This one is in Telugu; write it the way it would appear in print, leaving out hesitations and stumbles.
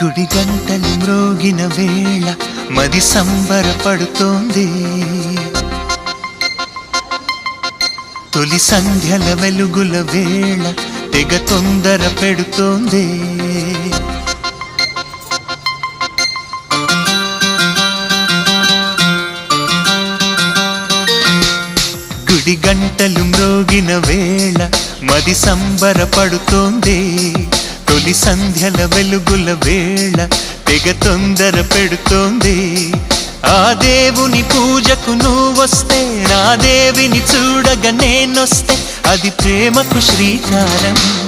గుడి గంటలు మ్రోగిన వేళ మది సంబరపడుతోంది. తొలి సంధ్యల వెలుగుల వేళ తెగ తొందర పెడుతోంది. గుడి గంటలు మ్రోగిన వేళ మది సంబరపడుతోంది. తొలి సంధ్యల వెలుగుల వేళ తెగ తొందర పెడుతోంది. ఆ దేవుని పూజకు నువ్వొస్తే, నా దేవిని చూడగా నేనొస్తే, అది ప్రేమకు శ్రీకారం.